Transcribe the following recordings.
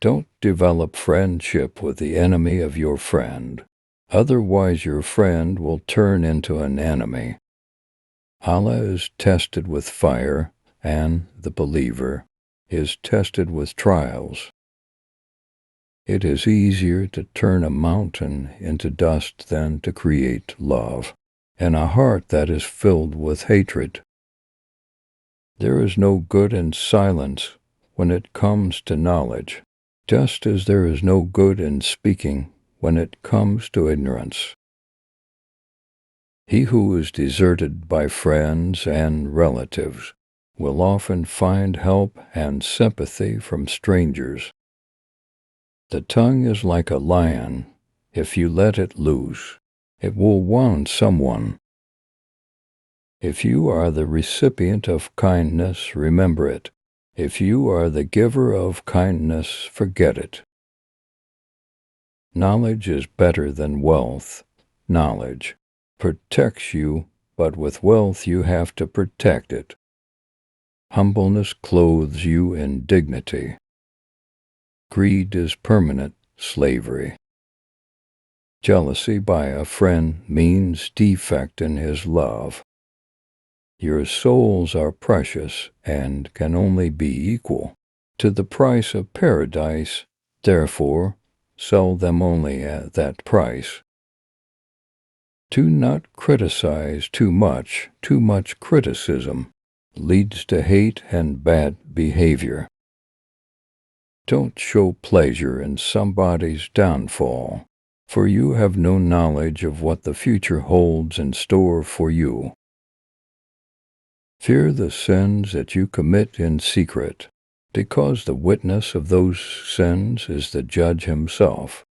Don't develop friendship with the enemy of your friend. Otherwise your friend will turn into an enemy. Allah is tested with fire, and the believer is tested with trials. It is easier to turn a mountain into dust than to create love, and a heart that is filled with hatred. There is no good in silence when it comes to knowledge, just as there is no good in speaking when it comes to ignorance. He who is deserted by friends and relatives will often find help and sympathy from strangers. The tongue is like a lion. If you let it loose, it will wound someone. If you are the recipient of kindness, remember it. If you are the giver of kindness, forget it. Knowledge is better than wealth. Knowledge protects you, but with wealth you have to protect it. Humbleness clothes you in dignity. Greed is permanent slavery. Jealousy by a friend means defect in his love. Your souls are precious and can only be equal to the price of paradise. Therefore, sell them only at that price. Do not criticize too much. Too much criticism leads to hate and bad behavior. Don't show pleasure in somebody's downfall, for you have no knowledge of what the future holds in store for you. Fear the sins that you commit in secret, because the witness of those sins is the judge himself.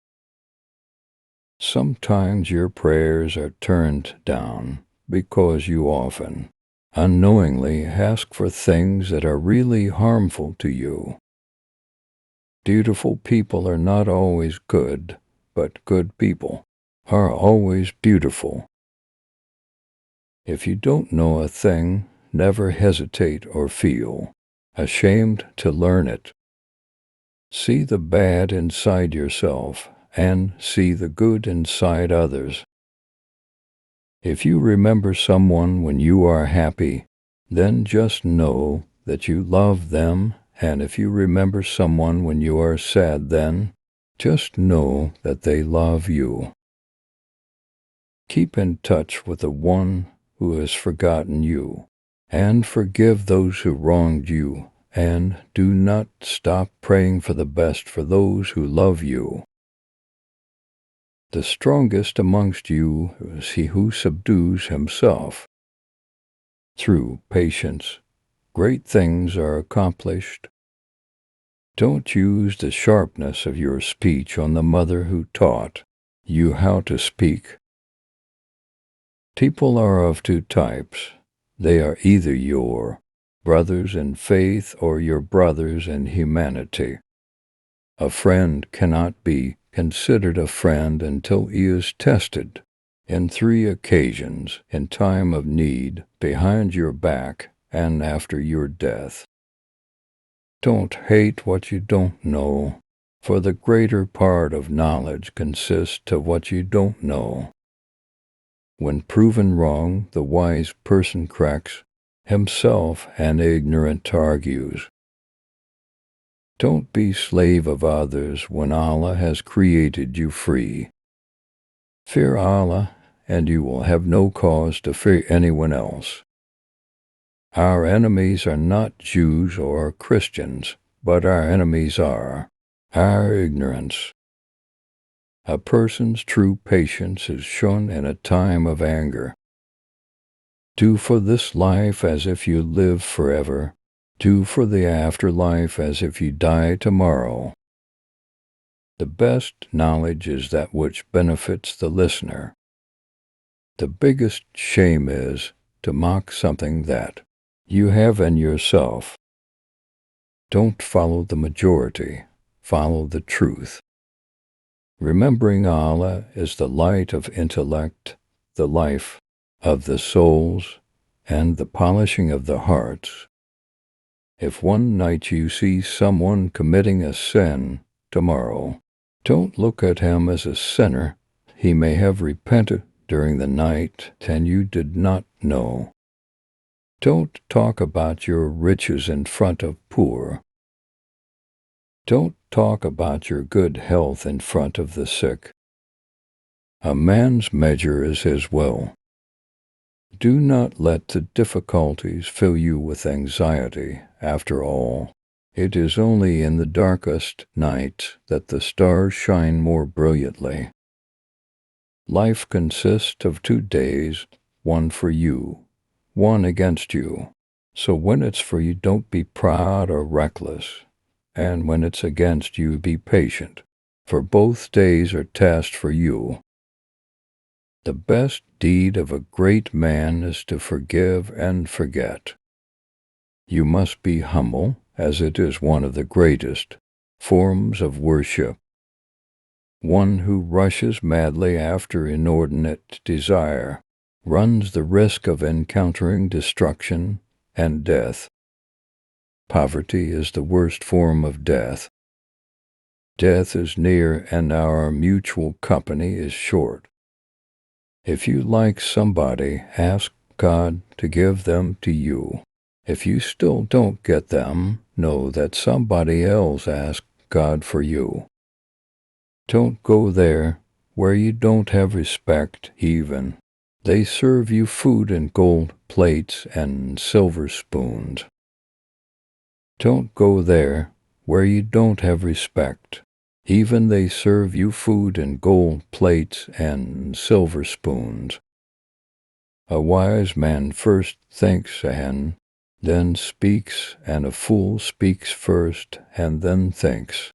Sometimes your prayers are turned down because you often, unknowingly, ask for things that are really harmful to you. Beautiful people are not always good, but good people are always beautiful. If you don't know a thing, never hesitate or feel ashamed to learn it. See the bad inside yourself and see the good inside others. If you remember someone when you are happy, then just know that you love them. And if you remember someone when you are sad, then just know that they love you. Keep in touch with the one who has forgotten you, and forgive those who wronged you, and do not stop praying for the best for those who love you. The strongest amongst you is he who subdues himself. Through patience, great things are accomplished. Don't use the sharpness of your speech on the mother who taught you how to speak. People are of two types. They are either your brothers in faith or your brothers in humanity. A friend cannot be considered a friend until he is tested in 3 occasions: in time of need, behind your back, and after your death. Don't hate what you don't know, for the greater part of knowledge consists of what you don't know. When proven wrong, the wise person corrects himself and ignorant argues. Don't be slave of others when Allah has created you free. Fear Allah, and you will have no cause to fear anyone else. Our enemies are not Jews or Christians, but our enemies are our ignorance. A person's true patience is shown in a time of anger. Do for this life as if you live forever. Do for the afterlife as if you die tomorrow. The best knowledge is that which benefits the listener. The biggest shame is to mock something that you have in yourself. Don't follow the majority, follow the truth. Remembering Allah is the light of intellect, the life of the souls, and the polishing of the hearts. If one night you see someone committing a sin, tomorrow. Don't look at him as a sinner. He may have repented during the night, and you did not know. Don't talk about your riches in front of poor. Don't talk about your good health in front of the sick. A man's measure is his will. Do not let the difficulties fill you with anxiety. After all, it is only in the darkest night that the stars shine more brilliantly. Life consists of 2 days, one for you, one against you. So when it's for you, don't be proud or reckless. And when it's against you, be patient, for both days are tasked for you. The best deed of a great man is to forgive and forget. You must be humble, as it is one of the greatest forms of worship. One who rushes madly after inordinate desire runs the risk of encountering destruction and death. Poverty is the worst form of death. Death is near, and our mutual company is short. If you like somebody, ask God to give them to you. If you still don't get them, know that somebody else asked God for you. Don't go there where you don't have respect even. They serve you food in gold plates and silver spoons. Don't go there where you don't have respect. Even they serve you food in gold plates and silver spoons. A wise man first thinks and then speaks, and a fool speaks first and then thinks.